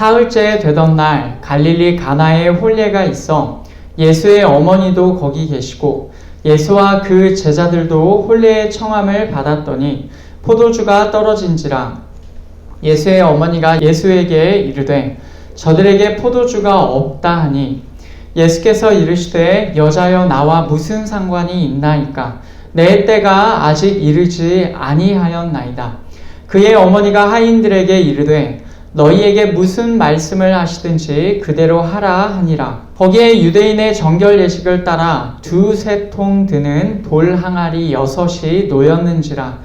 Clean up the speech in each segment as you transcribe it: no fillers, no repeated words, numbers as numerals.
사흘째 되던 날 갈릴리 가나에 혼례가 있어 예수의 어머니도 거기 계시고 예수와 그 제자들도 혼례의 청함을 받았더니 포도주가 떨어진지라. 예수의 어머니가 예수에게 이르되 저들에게 포도주가 없다 하니 예수께서 이르시되 여자여 나와 무슨 상관이 있나이까 내 때가 아직 이르지 아니하였나이다. 그의 어머니가 하인들에게 이르되 너희에게 무슨 말씀을 하시든지 그대로 하라 하니라. 거기에 유대인의 정결 예식을 따라 2-3통 드는 돌 항아리 6이 놓였는지라.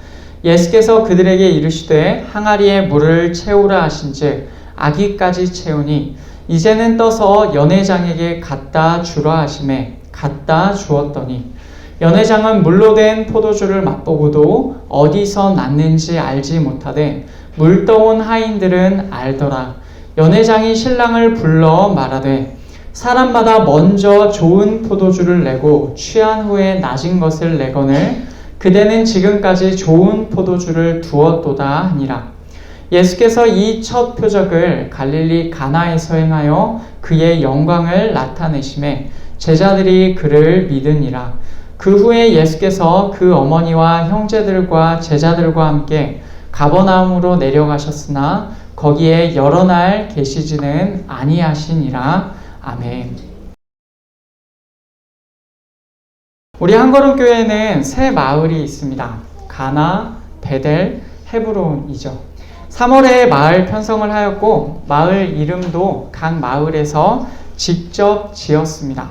예수께서 그들에게 이르시되 항아리에 물을 채우라 하신즉 아기까지 채우니 이제는 떠서 연회장에게 갖다 주라 하시매 갖다 주었더니 연회장은 물로 된 포도주를 맛보고도 어디서 났는지 알지 못하되 물 떠온 하인들은 알더라. 연회장이 신랑을 불러 말하되 사람마다 먼저 좋은 포도주를 내고 취한 후에 낮은 것을 내거늘 그대는 지금까지 좋은 포도주를 두었도다 하니라. 예수께서 이 첫 표적을 갈릴리 가나에서 행하여 그의 영광을 나타내심에 제자들이 그를 믿으니라. 그 후에 예수께서 그 어머니와 형제들과 제자들과 함께 가버나움으로 내려가셨으나 거기에 여러 날 계시지는 아니하시니라. 아멘. 우리 한걸음교회에는 세 마을이 있습니다. 가나, 베델, 헤브론이죠. 3월에 마을 편성을 하였고 마을 이름도 각 마을에서 직접 지었습니다.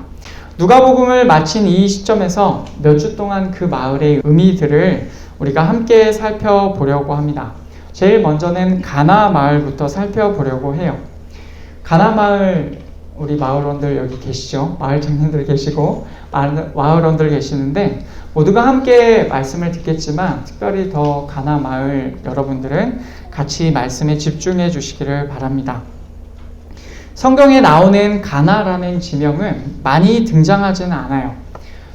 누가복음을 마친 이 시점에서 몇 주 동안 그 마을의 의미들을 우리가 함께 살펴보려고 합니다. 제일 먼저는 가나 마을부터 살펴보려고 해요. 가나 마을, 우리 마을원들 여기 계시죠? 마을장님들 계시고 마을원들 계시는데 모두가 함께 말씀을 듣겠지만 특별히 더 가나 마을 여러분들은 같이 말씀에 집중해 주시기를 바랍니다. 성경에 나오는 가나라는 지명은 많이 등장하지는 않아요.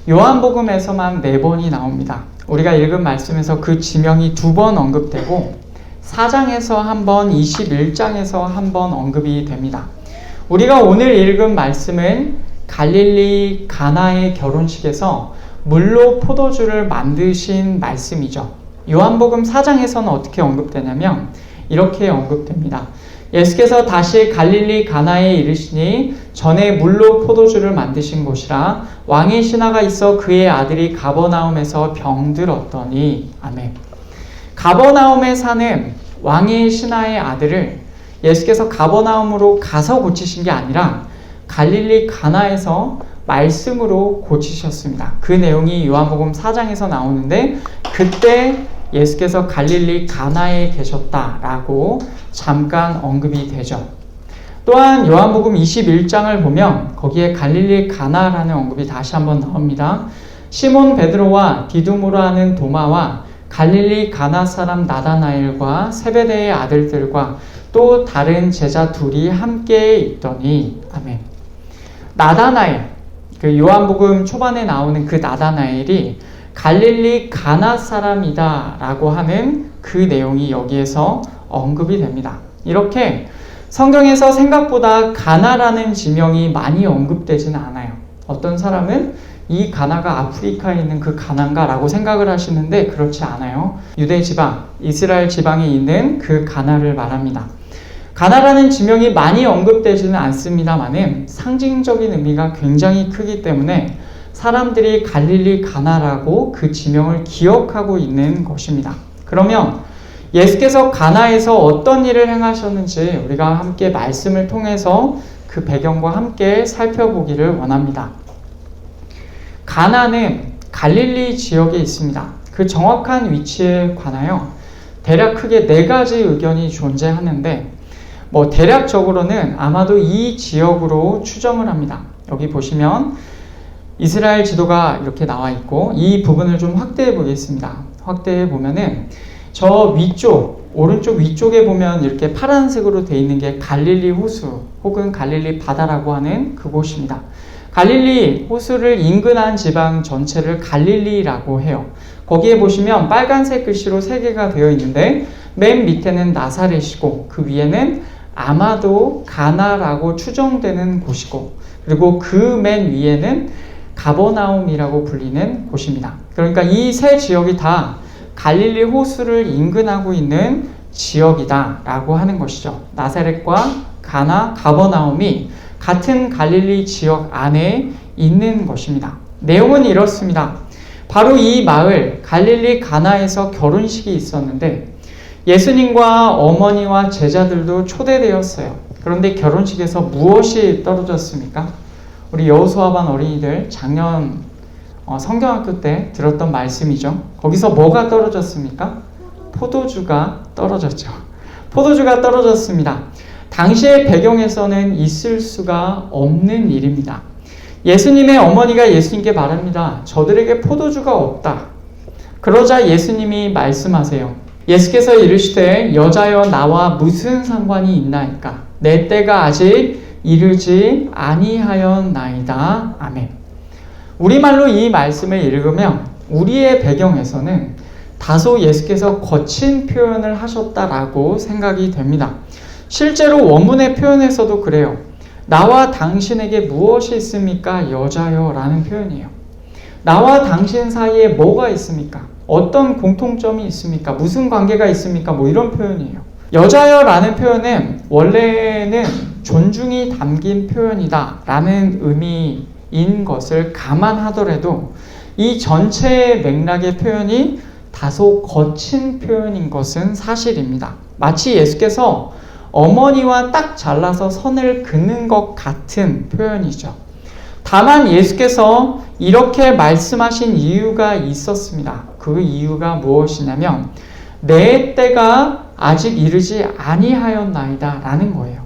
요한복음에서만 4번이 나옵니다. 우리가 읽은 말씀에서 그 지명이 2번 언급되고 4장에서 1번, 21장에서 1번 언급이 됩니다. 우리가 오늘 읽은 말씀은 갈릴리 가나의 결혼식에서 물로 포도주를 만드신 말씀이죠. 요한복음 4장에서는 어떻게 언급되냐면 이렇게 언급됩니다. 예수께서 다시 갈릴리 가나에 이르시니 전에 물로 포도주를 만드신 곳이라 왕의 신하가 있어 그의 아들이 가버나움에서 병들었더니. 아멘. 가버나움에 사는 왕의 신하의 아들을 예수께서 가버나움으로 가서 고치신 게 아니라 갈릴리 가나에서 말씀으로 고치셨습니다. 그 내용이 요한복음 4장에서 나오는데 그때 예수께서 갈릴리 가나에 계셨다라고 잠깐 언급이 되죠. 또한 요한복음 21장을 보면 거기에 갈릴리 가나라는 언급이 다시 한번 나옵니다. 시몬 베드로와 디두모라 하는 도마와 갈릴리 가나 사람 나다나엘과 세베대의 아들들과 또 다른 제자 둘이 함께 있더니. 아멘. 나다나엘, 그 요한복음 초반에 나오는 그 나다나엘이 갈릴리 가나 사람이다 라고 하는 그 내용이 여기에서 언급이 됩니다. 이렇게 성경에서 생각보다 가나라는 지명이 많이 언급되지는 않아요. 어떤 사람은 이 가나가 아프리카에 있는 그 가나인가 라고 생각을 하시는데 그렇지 않아요. 유대 지방, 이스라엘 지방에 있는 그 가나를 말합니다. 가나라는 지명이 많이 언급되지는 않습니다만은 상징적인 의미가 굉장히 크기 때문에 사람들이 갈릴리 가나라고 그 지명을 기억하고 있는 것입니다. 그러면 예수께서 가나에서 어떤 일을 행하셨는지 우리가 함께 말씀을 통해서 그 배경과 함께 살펴보기를 원합니다. 가나는 갈릴리 지역에 있습니다. 그 정확한 위치에 관하여 대략 크게 4가지 의견이 존재하는데 대략적으로는 아마도 이 지역으로 추정을 합니다. 여기 보시면 이스라엘 지도가 이렇게 나와 있고 이 부분을 좀 확대해 보겠습니다. 확대해 보면은 저 위쪽, 오른쪽 위쪽에 보면 이렇게 파란색으로 되어 있는 게 갈릴리 호수 혹은 갈릴리 바다라고 하는 그곳입니다. 갈릴리 호수를 인근한 지방 전체를 갈릴리라고 해요. 거기에 보시면 빨간색 글씨로 3개가 되어 있는데 맨 밑에는 나사렛이고 그 위에는 아마도 가나라고 추정되는 곳이고, 그리고 그 맨 위에는 가버나움이라고 불리는 곳입니다. 그러니까 이 세 지역이 다 갈릴리 호수를 인근하고 있는 지역이다 라고 하는 것이죠. 나사렛과 가나, 가버나움이 같은 갈릴리 지역 안에 있는 것입니다. 내용은 이렇습니다. 바로 이 마을 갈릴리 가나에서 결혼식이 있었는데 예수님과 어머니와 제자들도 초대되었어요. 그런데 결혼식에서 무엇이 떨어졌습니까? 우리 여호수아반 어린이들 작년 성경학교 때 들었던 말씀이죠. 거기서 뭐가 떨어졌습니까? 포도주가 떨어졌죠. 포도주가 떨어졌습니다. 당시의 배경에서는 있을 수가 없는 일입니다. 예수님의 어머니가 예수님께 말합니다. 저들에게 포도주가 없다. 그러자 예수님이 말씀하세요. 예수께서 이르시되 여자여 나와 무슨 상관이 있나이까? 내 때가 아직 이르지 아니하였나이다. 아멘. 우리말로 이 말씀을 읽으면 우리의 배경에서는 다소 예수께서 거친 표현을 하셨다라고 생각이 됩니다. 실제로 원문의 표현에서도 그래요. 나와 당신에게 무엇이 있습니까? 여자여 라는 표현이에요. 나와 당신 사이에 뭐가 있습니까? 어떤 공통점이 있습니까? 무슨 관계가 있습니까? 뭐 이런 표현이에요. 여자여 라는 표현은 원래는 존중이 담긴 표현이다 라는 의미인 것을 감안하더라도 이 전체의 맥락의 표현이 다소 거친 표현인 것은 사실입니다. 마치 예수께서 어머니와 딱 잘라서 선을 긋는 것 같은 표현이죠. 다만 예수께서 이렇게 말씀하신 이유가 있었습니다. 그 이유가 무엇이냐면 내 때가 아직 이르지 아니하였나이다 라는 거예요.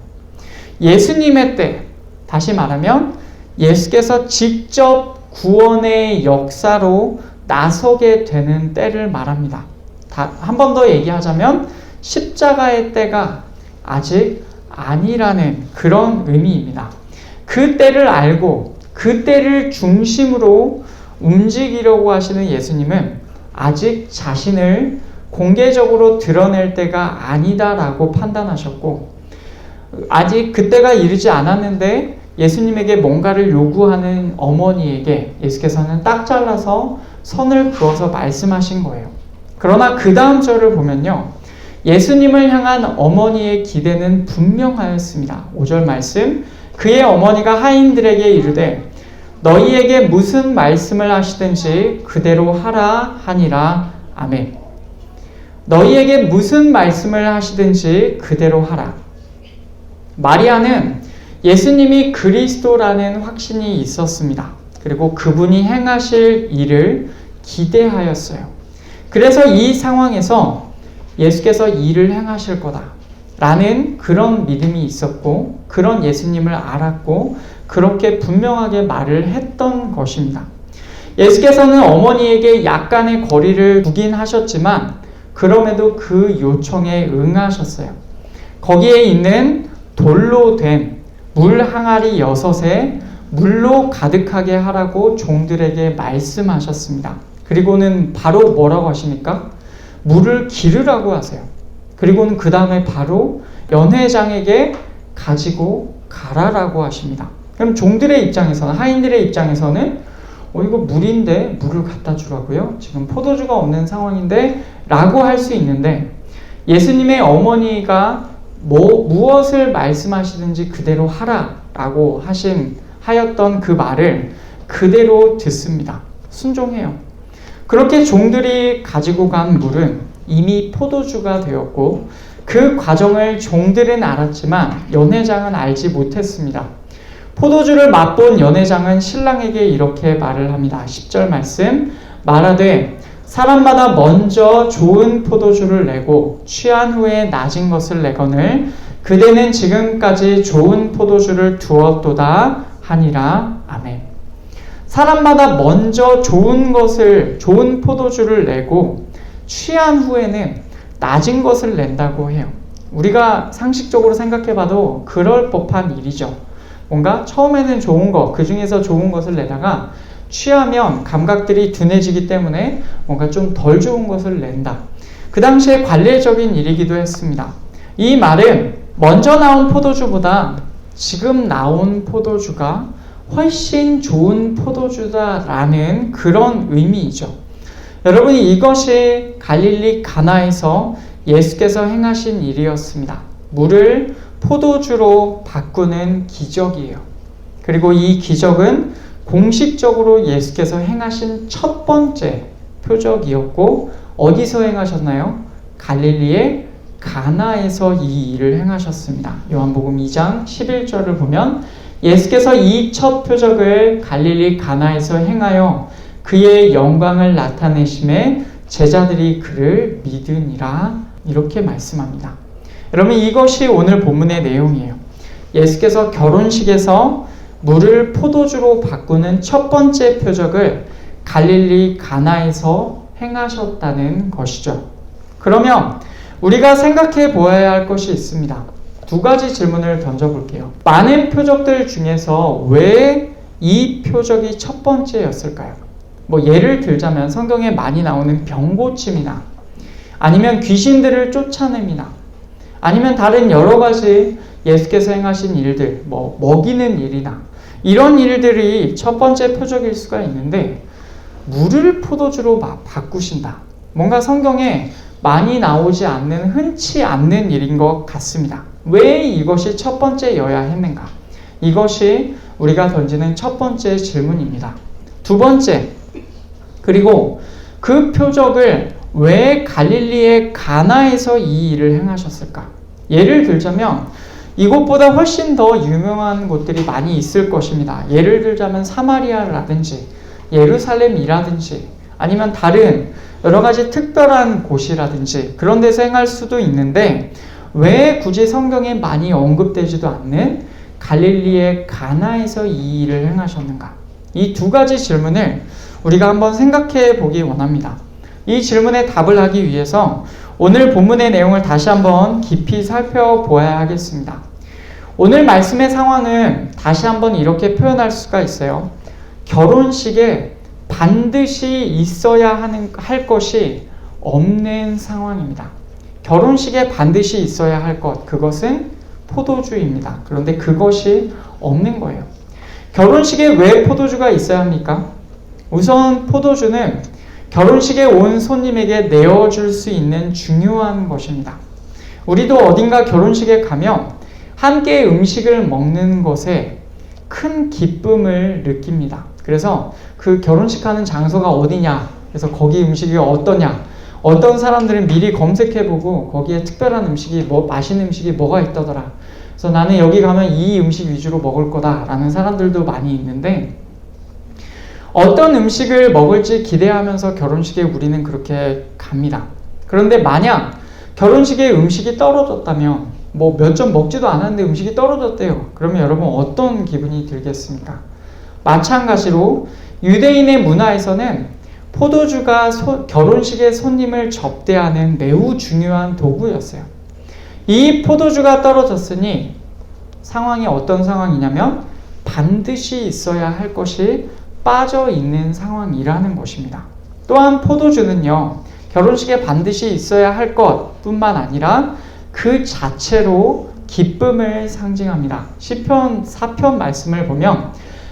예수님의 때, 다시 말하면 예수께서 직접 구원의 역사로 나서게 되는 때를 말합니다. 한 번 더 얘기하자면 십자가의 때가 아직 아니라는 그런 의미입니다. 그 때를 알고 그 때를 중심으로 움직이려고 하시는 예수님은 아직 자신을 공개적으로 드러낼 때가 아니다라고 판단하셨고, 아직 그때가 이르지 않았는데 예수님에게 뭔가를 요구하는 어머니에게 예수께서는 딱 잘라서 선을 그어서 말씀하신 거예요. 그러나 그 다음 절을 보면요, 예수님을 향한 어머니의 기대는 분명하였습니다. 5절 말씀, 그의 어머니가 하인들에게 이르되 너희에게 무슨 말씀을 하시든지 그대로 하라 하니라. 아멘. 너희에게 무슨 말씀을 하시든지 그대로 하라. 마리아는 예수님이 그리스도라는 확신이 있었습니다. 그리고 그분이 행하실 일을 기대하였어요. 그래서 이 상황에서 예수께서 일을 행하실 거다 라는 그런 믿음이 있었고, 그런 예수님을 알았고, 그렇게 분명하게 말을 했던 것입니다. 예수께서는 어머니에게 약간의 거리를 두긴 하셨지만 그럼에도 그 요청에 응하셨어요. 거기에 있는 돌로 된 물 항아리 6에 물로 가득하게 하라고 종들에게 말씀하셨습니다. 그리고는 바로 뭐라고 하십니까? 물을 기르라고 하세요. 그리고는 그 다음에 바로 연회장에게 가지고 가라라고 하십니다. 그럼 종들의 입장에서는, 하인들의 입장에서는 이거 물인데 물을 갖다 주라고요? 지금 포도주가 없는 상황인데 라고 할 수 있는데, 예수님의 어머니가 무엇을 말씀하시든지 그대로 하라라고 하였던 그 말을 그대로 듣습니다. 순종해요. 그렇게 종들이 가지고 간 물은 이미 포도주가 되었고, 그 과정을 종들은 알았지만 연회장은 알지 못했습니다. 포도주를 맛본 연회장은 신랑에게 이렇게 말을 합니다. 10절 말씀, 말하되 사람마다 먼저 좋은 포도주를 내고 취한 후에 낮은 것을 내거늘 그대는 지금까지 좋은 포도주를 두었도다 하니라. 아멘. 사람마다 먼저 좋은 포도주를 내고 취한 후에는 낮은 것을 낸다고 해요. 우리가 상식적으로 생각해봐도 그럴 법한 일이죠. 뭔가 처음에는 좋은 것, 그 중에서 좋은 것을 내다가 취하면 감각들이 둔해지기 때문에 뭔가 좀 덜 좋은 것을 낸다. 그 당시에 관례적인 일이기도 했습니다. 이 말은 먼저 나온 포도주보다 지금 나온 포도주가 훨씬 좋은 포도주다라는 그런 의미이죠. 여러분, 이것이 갈릴리 가나에서 예수께서 행하신 일이었습니다. 물을 포도주로 바꾸는 기적이에요. 그리고 이 기적은 공식적으로 예수께서 행하신 첫 번째 표적이었고, 어디서 행하셨나요? 갈릴리의 가나에서 이 일을 행하셨습니다. 요한복음 2장 11절을 보면 예수께서 이 첫 표적을 갈릴리 가나에서 행하여 그의 영광을 나타내심에 제자들이 그를 믿으니라, 이렇게 말씀합니다. 여러분, 이것이 오늘 본문의 내용이에요. 예수께서 결혼식에서 물을 포도주로 바꾸는 첫 번째 표적을 갈릴리 가나에서 행하셨다는 것이죠. 그러면 우리가 생각해 보아야 할 것이 있습니다. 두 가지 질문을 던져볼게요. 많은 표적들 중에서 왜 이 표적이 첫 번째였을까요? 예를 들자면 성경에 많이 나오는 병고침이나 아니면 귀신들을 쫓아냄이나 아니면 다른 여러 가지 예수께서 행하신 일들, 먹이는 일이나 이런 일들이 첫 번째 표적일 수가 있는데, 물을 포도주로 바꾸신다. 뭔가 성경에 많이 나오지 않는, 흔치 않는 일인 것 같습니다. 왜 이것이 첫 번째여야 했는가? 이것이 우리가 던지는 첫 번째 질문입니다. 두 번째, 그리고 그 표적을 왜 갈릴리의 가나에서 이 일을 행하셨을까? 예를 들자면 이곳보다 훨씬 더 유명한 곳들이 많이 있을 것입니다. 예를 들자면 사마리아라든지 예루살렘이라든지 아니면 다른 여러 가지 특별한 곳이라든지 그런 데서 행할 수도 있는데, 왜 굳이 성경에 많이 언급되지도 않는 갈릴리의 가나에서 이 일을 행하셨는가? 이 두 가지 질문을 우리가 한번 생각해 보기 원합니다. 이 질문에 답을 하기 위해서 오늘 본문의 내용을 다시 한번 깊이 살펴보아야 하겠습니다. 오늘 말씀의 상황은 다시 한번 이렇게 표현할 수가 있어요. 결혼식에 반드시 있어야 할 것이 없는 상황입니다. 결혼식에 반드시 있어야 할 것, 그것은 포도주입니다. 그런데 그것이 없는 거예요. 결혼식에 왜 포도주가 있어야 합니까? 우선 포도주는 결혼식에 온 손님에게 내어줄 수 있는 중요한 것입니다. 우리도 어딘가 결혼식에 가면 함께 음식을 먹는 것에 큰 기쁨을 느낍니다. 그래서 그 결혼식 하는 장소가 어디냐, 그래서 거기 음식이 어떠냐, 어떤 사람들은 미리 검색해보고 거기에 특별한 음식이 맛있는 음식이 뭐가 있더라, 그래서 나는 여기 가면 이 음식 위주로 먹을 거다 라는 사람들도 많이 있는데, 어떤 음식을 먹을지 기대하면서 결혼식에 우리는 그렇게 갑니다. 그런데 만약 결혼식에 음식이 떨어졌다면, 몇 점 먹지도 않았는데 음식이 떨어졌대요. 그러면 여러분 어떤 기분이 들겠습니까? 마찬가지로 유대인의 문화에서는 포도주가 결혼식의 손님을 접대하는 매우 중요한 도구였어요. 이 포도주가 떨어졌으니 상황이 어떤 상황이냐면 반드시 있어야 할 것이 빠져 있는 상황이라는 것입니다. 또한 포도주는요, 결혼식에 반드시 있어야 할 것뿐만 아니라 그 자체로 기쁨을 상징합니다. 시편 4편 말씀을 보면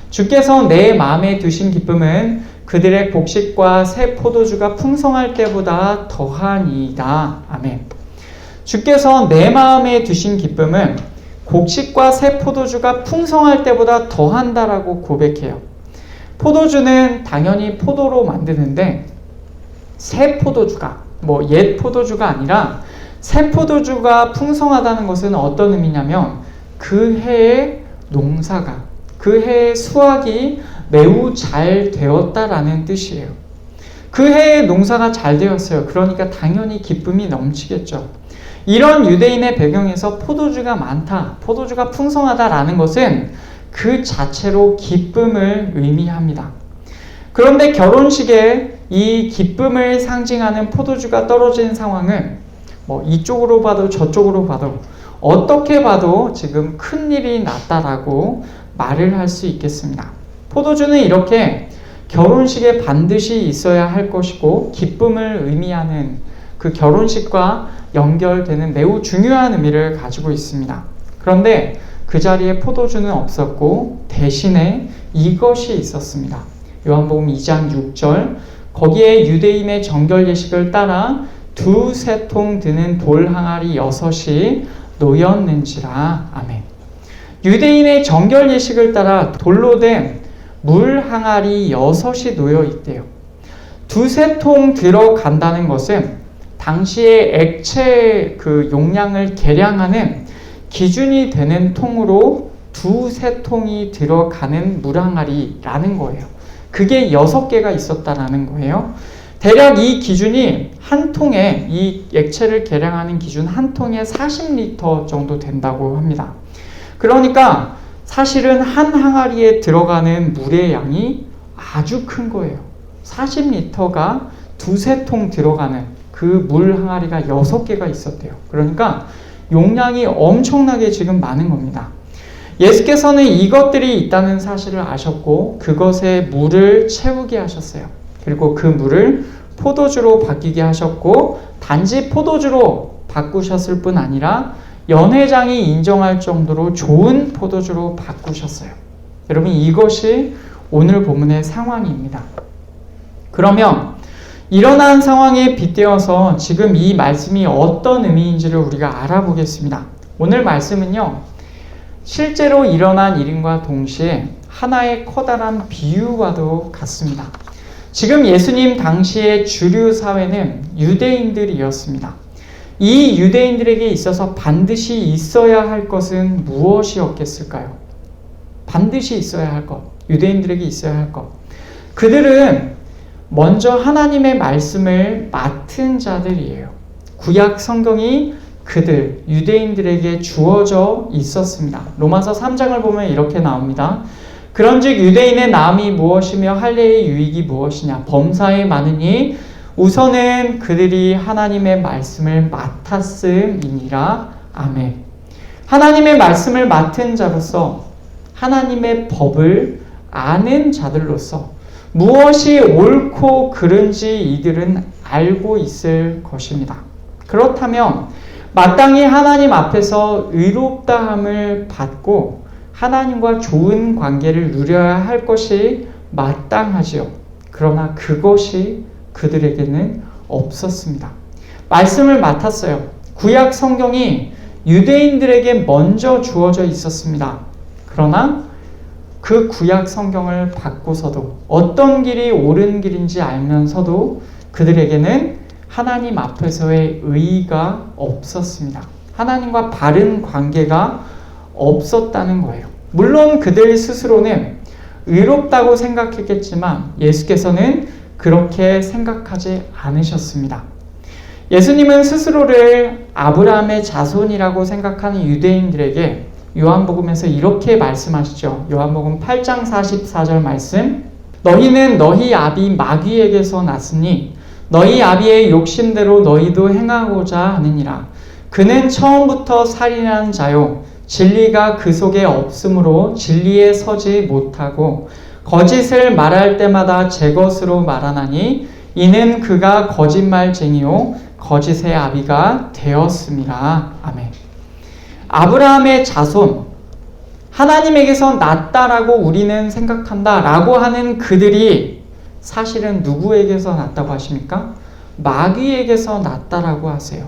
주께서 내 마음에 두신 기쁨은 그들의 곡식과 새 포도주가 풍성할 때보다 더하니이다. 아멘. 주께서 내 마음에 두신 기쁨은 곡식과 새 포도주가 풍성할 때보다 더한다라고 고백해요. 포도주는 당연히 포도로 만드는데 새 포도주가, 옛 포도주가 아니라 새 포도주가 풍성하다는 것은 어떤 의미냐면 그 해의 농사가, 그 해의 수확이 매우 잘 되었다라는 뜻이에요. 그 해의 농사가 잘 되었어요. 그러니까 당연히 기쁨이 넘치겠죠. 이런 유대인의 배경에서 포도주가 많다, 포도주가 풍성하다라는 것은 그 자체로 기쁨을 의미합니다. 그런데 결혼식에 이 기쁨을 상징하는 포도주가 떨어진 상황은 이쪽으로 봐도 저쪽으로 봐도 어떻게 봐도 지금 큰일이 났다라고 말을 할 수 있겠습니다. 포도주는 이렇게 결혼식에 반드시 있어야 할 것이고 기쁨을 의미하는 그 결혼식과 연결되는 매우 중요한 의미를 가지고 있습니다. 그런데 그 자리에 포도주는 없었고 대신에 이것이 있었습니다. 요한복음 2장 6절, 거기에 유대인의 정결 예식을 따라 두세 통 드는 돌 항아리 6이 놓였는지라. 아멘. 유대인의 정결 예식을 따라 돌로 된 물 항아리 6이 놓여 있대요. 두세 통 들어간다는 것은 당시의 액체 그 용량을 계량하는 기준이 되는 통으로 두세 통이 들어가는 물 항아리라는 거예요. 그게 6개가 있었다라는 거예요. 대략 이 기준이 한 통에, 이 액체를 계량하는 기준 한 통에 40리터 정도 된다고 합니다. 그러니까 사실은 한 항아리에 들어가는 물의 양이 아주 큰 거예요. 40리터가 두세 통 들어가는 그 물 항아리가 6개가 있었대요. 그러니까 용량이 엄청나게 지금 많은 겁니다. 예수께서는 이것들이 있다는 사실을 아셨고 그것에 물을 채우게 하셨어요. 그리고 그 물을 포도주로 바뀌게 하셨고 단지 포도주로 바꾸셨을 뿐 아니라 연회장이 인정할 정도로 좋은 포도주로 바꾸셨어요. 여러분, 이것이 오늘 본문의 상황입니다. 그러면 일어난 상황에 빗대어서 지금 이 말씀이 어떤 의미인지를 우리가 알아보겠습니다. 오늘 말씀은요, 실제로 일어난 일인과 동시에 하나의 커다란 비유와도 같습니다. 지금 예수님 당시의 주류 사회는 유대인들이었습니다. 이 유대인들에게 있어서 반드시 있어야 할 것은 무엇이었겠을까요? 반드시 있어야 할 것, 유대인들에게 있어야 할 것. 그들은 먼저 하나님의 말씀을 맡은 자들이에요. 구약 성경이 그들, 유대인들에게 주어져 있었습니다. 로마서 3장을 보면 이렇게 나옵니다. 그런즉 유대인의 나음이 무엇이며 할례의 유익이 무엇이냐? 범사에 많으니 우선은 그들이 하나님의 말씀을 맡았음이니라. 아멘. 하나님의 말씀을 맡은 자로서, 하나님의 법을 아는 자들로서 무엇이 옳고 그른지 이들은 알고 있을 것입니다. 그렇다면 마땅히 하나님 앞에서 의롭다함을 받고 하나님과 좋은 관계를 누려야 할 것이 마땅하지요. 그러나 그것이 그들에게는 없었습니다. 말씀을 맡았어요. 구약 성경이 유대인들에게 먼저 주어져 있었습니다. 그러나 그 구약 성경을 받고서도 어떤 길이 옳은 길인지 알면서도 그들에게는 하나님 앞에서의 의의가 없었습니다. 하나님과 바른 관계가 없었다는 거예요. 물론 그들 스스로는 의롭다고 생각했겠지만 예수께서는 그렇게 생각하지 않으셨습니다. 예수님은 스스로를 아브라함의 자손이라고 생각하는 유대인들에게 요한복음에서 이렇게 말씀하시죠. 요한복음 8장 44절 말씀. 너희는 너희 아비 마귀에게서 났으니 너희 아비의 욕심대로 너희도 행하고자 하느니라. 그는 처음부터 살인하는 자요 진리가 그 속에 없으므로 진리에 서지 못하고 거짓을 말할 때마다 제 것으로 말하나니 이는 그가 거짓말쟁이요 거짓의 아비가 되었음이라. 아멘. 아브라함의 자손, 하나님에게서 났다라고 우리는 생각한다 라고 하는 그들이 사실은 누구에게서 났다고 하십니까? 마귀에게서 났다라고 하세요.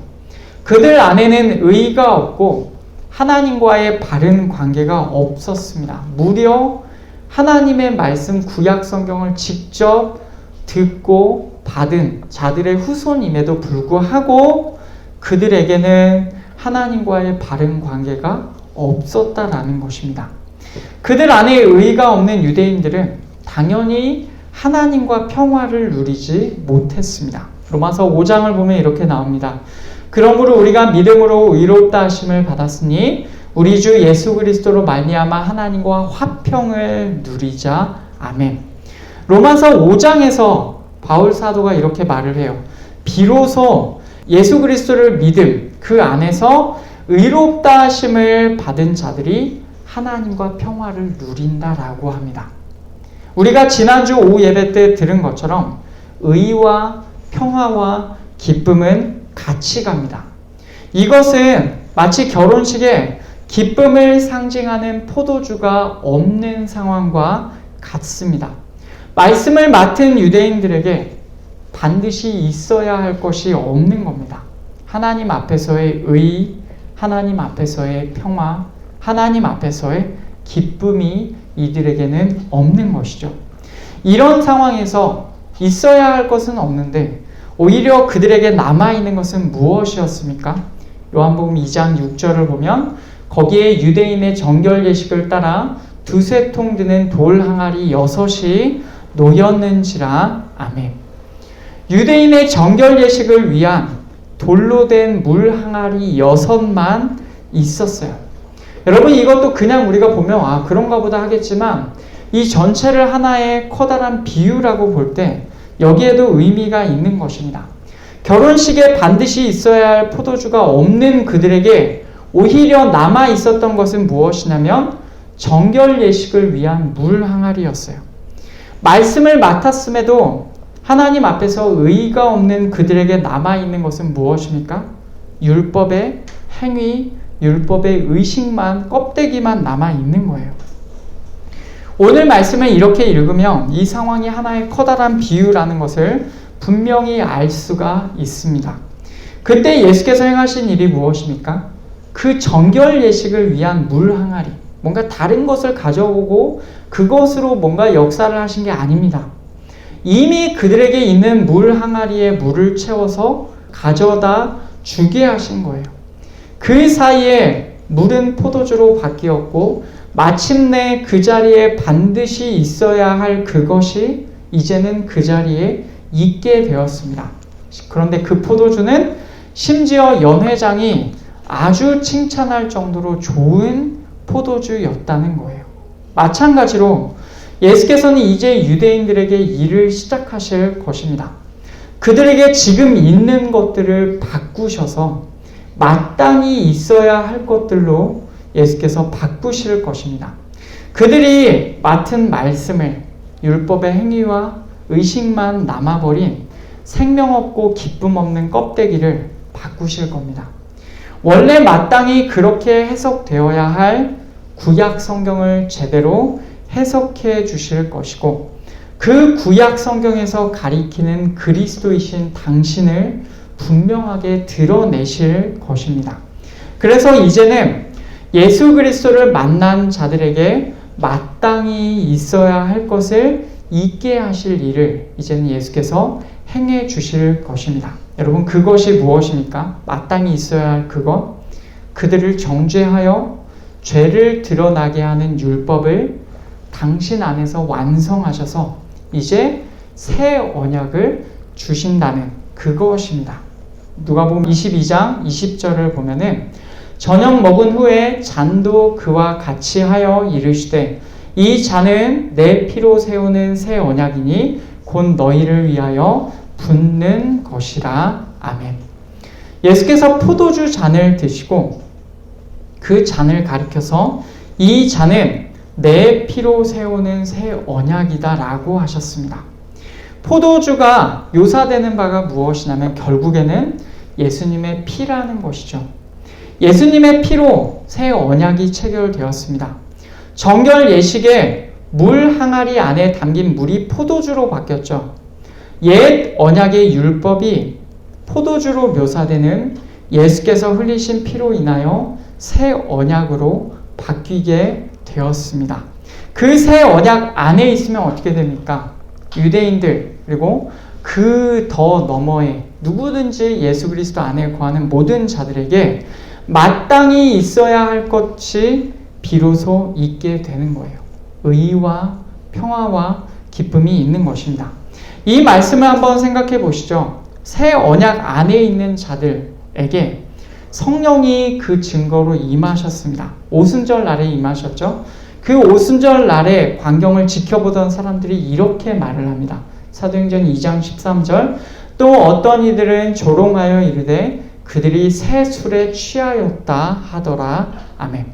그들 안에는 의가 없고 하나님과의 바른 관계가 없었습니다. 무려 하나님의 말씀 구약 성경을 직접 듣고 받은 자들의 후손임에도 불구하고 그들에게는 하나님과의 바른 관계가 없었다라는 것입니다. 그들 안에 의가 없는 유대인들은 당연히 하나님과 평화를 누리지 못했습니다. 로마서 5장을 보면 이렇게 나옵니다. 그러므로 우리가 믿음으로 의롭다 하심을 받았으니 우리 주 예수 그리스도로 말미암아 하나님과 화평을 누리자. 아멘. 로마서 5장에서 바울 사도가 이렇게 말을 해요. 비로소 예수 그리스도를 믿음, 그 안에서 의롭다 하심을 받은 자들이 하나님과 평화를 누린다라고 합니다. 우리가 지난주 오후 예배 때 들은 것처럼 의와 평화와 기쁨은 같이 갑니다. 이것은 마치 결혼식에 기쁨을 상징하는 포도주가 없는 상황과 같습니다. 말씀을 맡은 유대인들에게 반드시 있어야 할 것이 없는 겁니다. 하나님 앞에서의 의, 하나님 앞에서의 평화, 하나님 앞에서의 기쁨이 이들에게는 없는 것이죠. 이런 상황에서 있어야 할 것은 없는데 오히려 그들에게 남아있는 것은 무엇이었습니까? 요한복음 2장 6절을 보면 거기에 유대인의 정결 예식을 따라 두세 통 드는 돌 항아리 6이 놓였는지라. 아멘. 유대인의 정결 예식을 위한 돌로 된 물 항아리 6만 있었어요. 여러분, 이것도 그냥 우리가 보면 그런가 보다 하겠지만 이 전체를 하나의 커다란 비유라고 볼 때 여기에도 의미가 있는 것입니다. 결혼식에 반드시 있어야 할 포도주가 없는 그들에게 오히려 남아 있었던 것은 무엇이냐면 정결 예식을 위한 물 항아리였어요. 말씀을 맡았음에도 하나님 앞에서 의가 없는 그들에게 남아있는 것은 무엇입니까? 율법의 행위, 율법의 의식만, 껍데기만 남아있는 거예요. 오늘 말씀을 이렇게 읽으면 이 상황이 하나의 커다란 비유라는 것을 분명히 알 수가 있습니다. 그때 예수께서 행하신 일이 무엇입니까? 그 정결 예식을 위한 물 항아리, 뭔가 다른 것을 가져오고 그것으로 뭔가 역사를 하신 게 아닙니다. 이미 그들에게 있는 물 항아리에 물을 채워서 가져다 주게 하신 거예요. 그 사이에 물은 포도주로 바뀌었고 마침내 그 자리에 반드시 있어야 할 그것이 이제는 그 자리에 있게 되었습니다. 그런데 그 포도주는 심지어 연회장이 아주 칭찬할 정도로 좋은 포도주였다는 거예요. 마찬가지로 예수께서는 이제 유대인들에게 일을 시작하실 것입니다. 그들에게 지금 있는 것들을 바꾸셔서 마땅히 있어야 할 것들로 예수께서 바꾸실 것입니다. 그들이 맡은 말씀을 율법의 행위와 의식만 남아버린 생명 없고 기쁨 없는 껍데기를 바꾸실 겁니다. 원래 마땅히 그렇게 해석되어야 할 구약 성경을 제대로 해석해 주실 것이고 그 구약 성경에서 가리키는 그리스도이신 당신을 분명하게 드러내실 것입니다. 그래서 이제는 예수 그리스도를 만난 자들에게 마땅히 있어야 할 것을 있게 하실 일을 이제는 예수께서 행해 주실 것입니다. 여러분, 그것이 무엇입니까? 마땅히 있어야 할 그것, 그들을 정죄하여 죄를 드러나게 하는 율법을 당신 안에서 완성하셔서 이제 새 언약을 주신다는 그것입니다. 누가복음 22장 20절을 보면은 저녁 먹은 후에 잔도 그와 같이 하여 이르시되 이 잔은 내 피로 세우는 새 언약이니 곧 너희를 위하여 붓는 것이라. 아멘. 예수께서 포도주 잔을 드시고 그 잔을 가리켜서 이 잔은 내 피로 세우는 새 언약이다 라고 하셨습니다. 포도주가 묘사되는 바가 무엇이냐면 결국에는 예수님의 피라는 것이죠. 예수님의 피로 새 언약이 체결되었습니다. 정결 예식에 물 항아리 안에 담긴 물이 포도주로 바뀌었죠. 옛 언약의 율법이 포도주로 묘사되는 예수께서 흘리신 피로 인하여 새 언약으로 바뀌게 되었습니다. 그 새 언약 안에 있으면 어떻게 됩니까? 유대인들 그리고 그 더 너머에 누구든지 예수 그리스도 안에 거하는 모든 자들에게 마땅히 있어야 할 것이 비로소 있게 되는 거예요. 의와 평화와 기쁨이 있는 것입니다. 이 말씀을 한번 생각해 보시죠. 새 언약 안에 있는 자들에게 성령이 그 증거로 임하셨습니다. 오순절 날에 임하셨죠. 그 오순절 날에 광경을 지켜보던 사람들이 이렇게 말을 합니다. 사도행전 2장 13절 또 어떤 이들은 조롱하여 이르되 그들이 새 술에 취하였다 하더라. 아멘.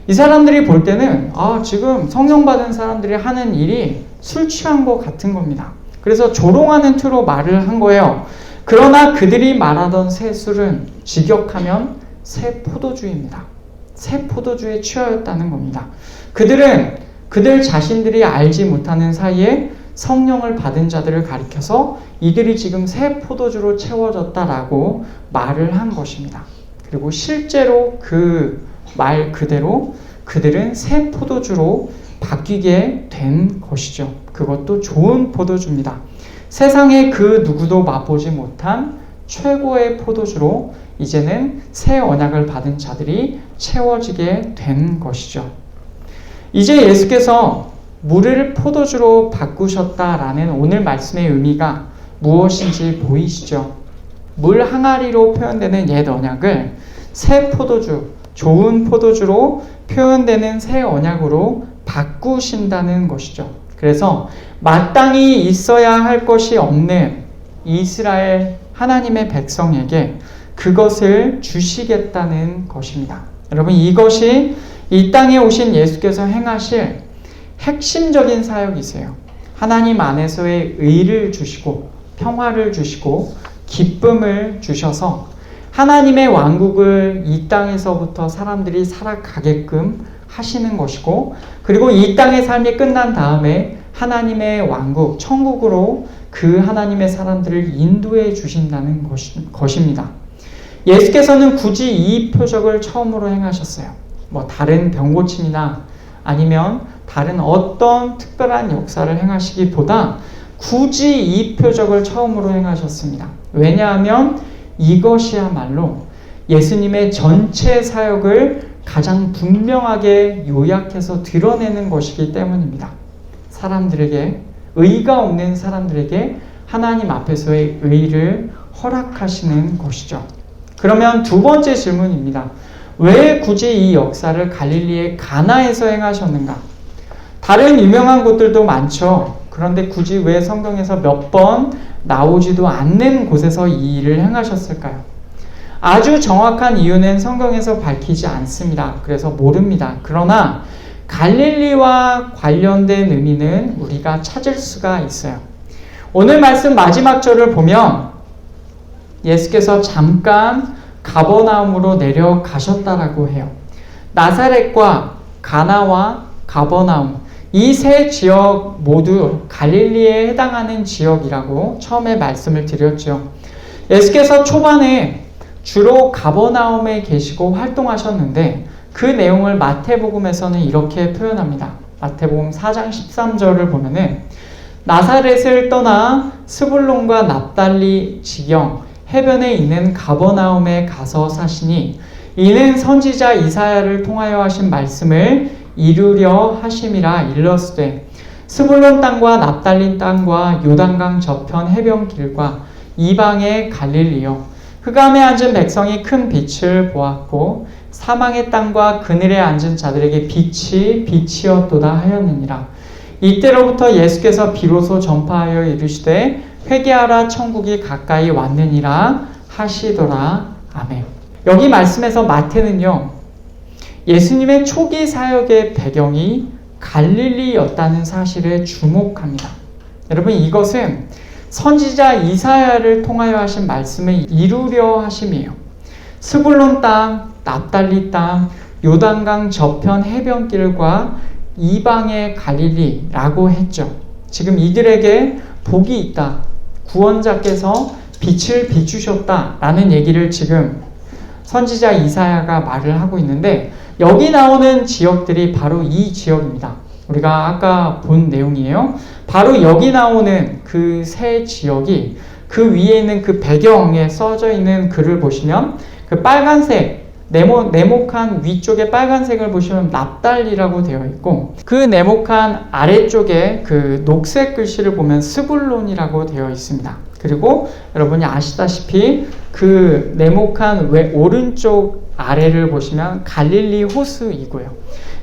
이 사람들이 볼 때는 지금 성령 받은 사람들이 하는 일이 술 취한 것 같은 겁니다. 그래서 조롱하는 투로 말을 한 거예요. 그러나 그들이 말하던 새 술은 직역하면 새 포도주입니다. 새 포도주에 취하였다는 겁니다. 그들은 그들 자신들이 알지 못하는 사이에 성령을 받은 자들을 가리켜서 이들이 지금 새 포도주로 채워졌다라고 말을 한 것입니다. 그리고 실제로 그 말 그대로 그들은 새 포도주로 바뀌게 된 것이죠. 그것도 좋은 포도주입니다. 세상에 그 누구도 맛보지 못한 최고의 포도주로 이제는 새 언약을 받은 자들이 채워지게 된 것이죠. 이제 예수께서 물을 포도주로 바꾸셨다라는 오늘 말씀의 의미가 무엇인지 보이시죠? 물 항아리로 표현되는 옛 언약을 새 포도주, 좋은 포도주로 표현되는 새 언약으로 바꾸신다는 것이죠. 그래서 마땅히 있어야 할 것이 없는 이스라엘 하나님의 백성에게 그것을 주시겠다는 것입니다. 여러분, 이것이 이 땅에 오신 예수께서 행하실 핵심적인 사역이세요. 하나님 안에서의 의를 주시고 평화를 주시고 기쁨을 주셔서 하나님의 왕국을 이 땅에서부터 사람들이 살아가게끔 하시는 것이고, 그리고 이 땅의 삶이 끝난 다음에 하나님의 왕국, 천국으로 그 하나님의 사람들을 인도해 주신다는 것입니다. 예수께서는 굳이 이 표적을 처음으로 행하셨어요. 다른 병고침이나 아니면 다른 어떤 특별한 역사를 행하시기보다 굳이 이 표적을 처음으로 행하셨습니다. 왜냐하면 이것이야말로 예수님의 전체 사역을 가장 분명하게 요약해서 드러내는 것이기 때문입니다. 사람들에게, 의가 없는 사람들에게 하나님 앞에서의 의를 허락하시는 것이죠. 그러면 두 번째 질문입니다. 왜 굳이 이 역사를 갈릴리의 가나에서 행하셨는가? 다른 유명한 곳들도 많죠. 그런데 굳이 왜 성경에서 몇 번 나오지도 않는 곳에서 이 일을 행하셨을까요? 아주 정확한 이유는 성경에서 밝히지 않습니다. 그래서 모릅니다. 그러나 갈릴리와 관련된 의미는 우리가 찾을 수가 있어요. 오늘 말씀 마지막 절을 보면 예수께서 잠깐 가버나움으로 내려가셨다라고 해요. 나사렛과 가나와 가버나움, 이 세 지역 모두 갈릴리에 해당하는 지역이라고 처음에 말씀을 드렸죠. 예수께서 초반에 주로 가버나움에 계시고 활동하셨는데 그 내용을 마태복음에서는 이렇게 표현합니다. 마태복음 4장 13절을 보면은 나사렛을 떠나 스불론과 납달리 지경 해변에 있는 가버나움에 가서 사시니 이는 선지자 이사야를 통하여 하신 말씀을 이루려 하심이라 일렀으되 스불론 땅과 납달리 땅과 요단강 저편 해변길과 이방의 갈릴리요 흑암에 앉은 백성이 큰 빛을 보았고 사망의 땅과 그늘에 앉은 자들에게 빛이었도다 하였느니라. 이때로부터 예수께서 비로소 전파하여 이르시되 회개하라 천국이 가까이 왔느니라 하시더라. 아멘. 여기 말씀에서 마태는요, 예수님의 초기 사역의 배경이 갈릴리였다는 사실에 주목합니다. 여러분, 이것은 선지자 이사야를 통하여 하신 말씀을 이루려 하심이에요. 스불론 땅, 납달리 땅, 요단강 저편 해변길과 이방의 갈릴리라고 했죠. 지금 이들에게 복이 있다. 구원자께서 빛을 비추셨다라는 얘기를 지금 선지자 이사야가 말을 하고 있는데, 여기 나오는 지역들이 바로 이 지역입니다. 우리가 아까 본 내용이에요. 바로 여기 나오는 그 세 지역이 그 위에 있는 그 배경에 써져 있는 글을 보시면 그 빨간색 네모칸 위쪽에 빨간색을 보시면 납달리라고 되어 있고, 그 네모칸 아래쪽에 그 녹색 글씨를 보면 스불론이라고 되어 있습니다. 그리고 여러분이 아시다시피 그 네모칸 오른쪽 아래를 보시면 갈릴리 호수이고요.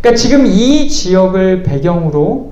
그러니까 지금 이 지역을 배경으로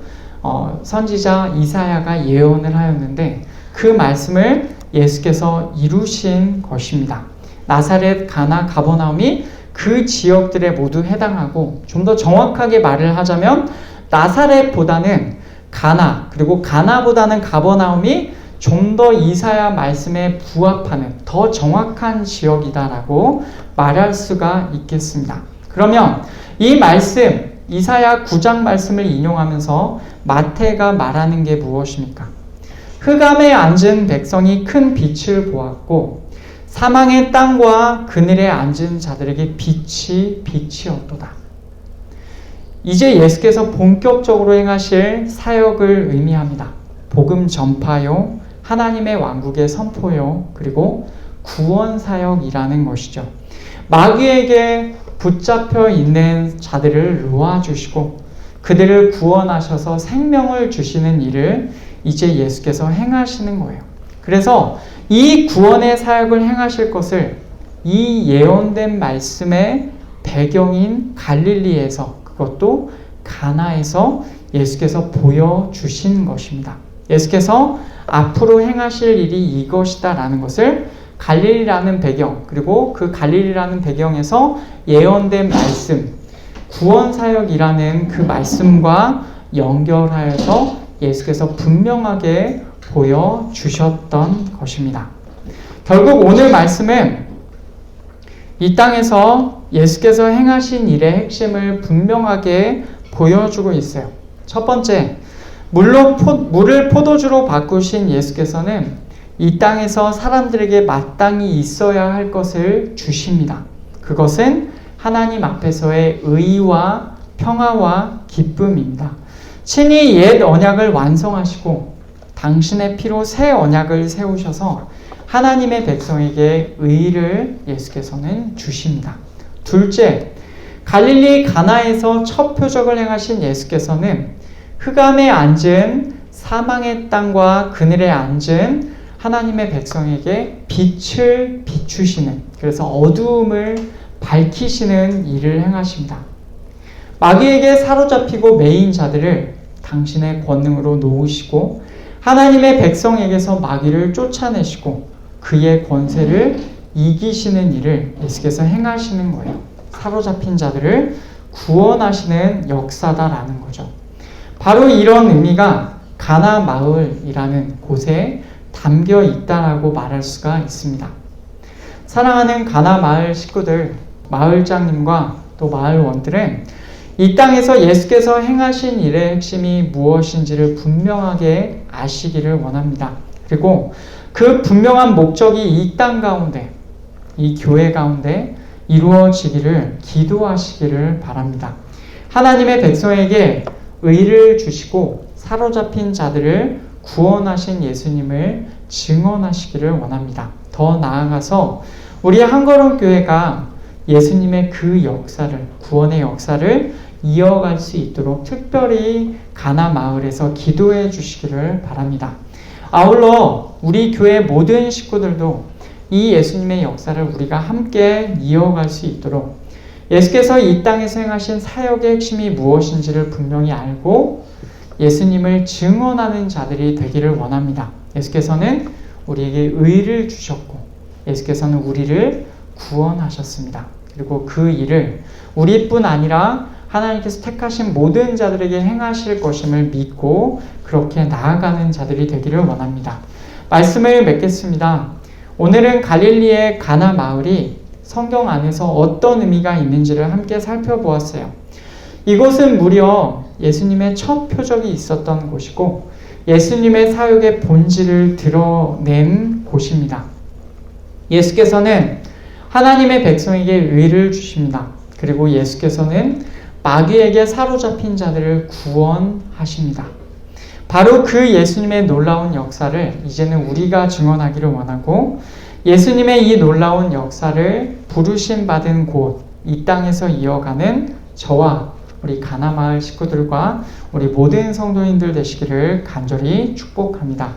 선지자 이사야가 예언을 하였는데 그 말씀을 예수께서 이루신 것입니다. 나사렛, 가나, 가버나움이 그 지역들에 모두 해당하고, 좀 더 정확하게 말을 하자면 나사렛보다는 가나, 그리고 가나보다는 가버나움이 좀 더 이사야 말씀에 부합하는 더 정확한 지역이다라고 말할 수가 있겠습니다. 그러면 이 말씀, 이사야 9장 말씀을 인용하면서 마태가 말하는 게 무엇입니까? 흑암에 앉은 백성이 큰 빛을 보았고 사망의 땅과 그늘에 앉은 자들에게 빛이 빛이었도다. 이제 예수께서 본격적으로 행하실 사역을 의미합니다. 복음 전파요, 하나님의 왕국의 선포요, 그리고 구원 사역이라는 것이죠. 마귀에게 붙잡혀 있는 자들을 놓아주시고 그들을 구원하셔서 생명을 주시는 일을 이제 예수께서 행하시는 거예요. 그래서 이 구원의 사역을 행하실 것을 이 예언된 말씀의 배경인 갈릴리에서, 그것도 가나에서 예수께서 보여주신 것입니다. 예수께서 앞으로 행하실 일이 이것이다 라는 것을 갈릴리라는 배경, 그리고 그 갈릴리라는 배경에서 예언된 말씀, 구원사역이라는 그 말씀과 연결하여서 예수께서 분명하게 보여주셨던 것입니다. 결국 오늘 말씀은 이 땅에서 예수께서 행하신 일의 핵심을 분명하게 보여주고 있어요. 첫 번째, 물을 포도주로 바꾸신 예수께서는 이 땅에서 사람들에게 마땅히 있어야 할 것을 주십니다. 그것은 하나님 앞에서의 의와 평화와 기쁨입니다. 친히 옛 언약을 완성하시고 당신의 피로 새 언약을 세우셔서 하나님의 백성에게 의를 예수께서는 주십니다. 둘째, 갈릴리 가나에서 첫 표적을 행하신 예수께서는 흑암에 앉은 사망의 땅과 그늘에 앉은 하나님의 백성에게 빛을 비추시는, 그래서 어두움을 밝히시는 일을 행하십니다. 마귀에게 사로잡히고 매인 자들을 당신의 권능으로 놓으시고 하나님의 백성에게서 마귀를 쫓아내시고 그의 권세를 이기시는 일을 예수께서 행하시는 거예요. 사로잡힌 자들을 구원하시는 역사다라는 거죠. 바로 이런 의미가 가나 마을이라는 곳에 담겨 있다라고 말할 수가 있습니다. 사랑하는 가나 마을 식구들, 마을장님과 또 마을원들은 이 땅에서 예수께서 행하신 일의 핵심이 무엇인지를 분명하게 아시기를 원합니다. 그리고 그 분명한 목적이 이 땅 가운데, 이 교회 가운데 이루어지기를 기도하시기를 바랍니다. 하나님의 백성에게 의를 주시고 사로잡힌 자들을 구원하신 예수님을 증언하시기를 원합니다. 더 나아가서 우리 한걸음교회가 예수님의 그 역사를, 구원의 역사를 이어갈 수 있도록 특별히 가나 마을에서 기도해 주시기를 바랍니다. 아울러 우리 교회 모든 식구들도 이 예수님의 역사를 우리가 함께 이어갈 수 있도록 예수께서 이 땅에서 행하신 사역의 핵심이 무엇인지를 분명히 알고 예수님을 증언하는 자들이 되기를 원합니다. 예수께서는 우리에게 의를 주셨고 예수께서는 우리를 구원하셨습니다. 그리고 그 일을 우리뿐 아니라 하나님께서 택하신 모든 자들에게 행하실 것임을 믿고 그렇게 나아가는 자들이 되기를 원합니다. 말씀을 맺겠습니다. 오늘은 갈릴리의 가나 마을이 성경 안에서 어떤 의미가 있는지를 함께 살펴보았어요. 이곳은 무려 예수님의 첫 표적이 있었던 곳이고 예수님의 사역의 본질을 드러낸 곳입니다. 예수께서는 하나님의 백성에게 의를 주십니다. 그리고 예수께서는 마귀에게 사로잡힌 자들을 구원하십니다. 바로 그 예수님의 놀라운 역사를 이제는 우리가 증언하기를 원하고 예수님의 이 놀라운 역사를 부르심 받은 곳, 이 땅에서 이어가는 저와 우리 가나마을 식구들과 우리 모든 성도인들 되시기를 간절히 축복합니다.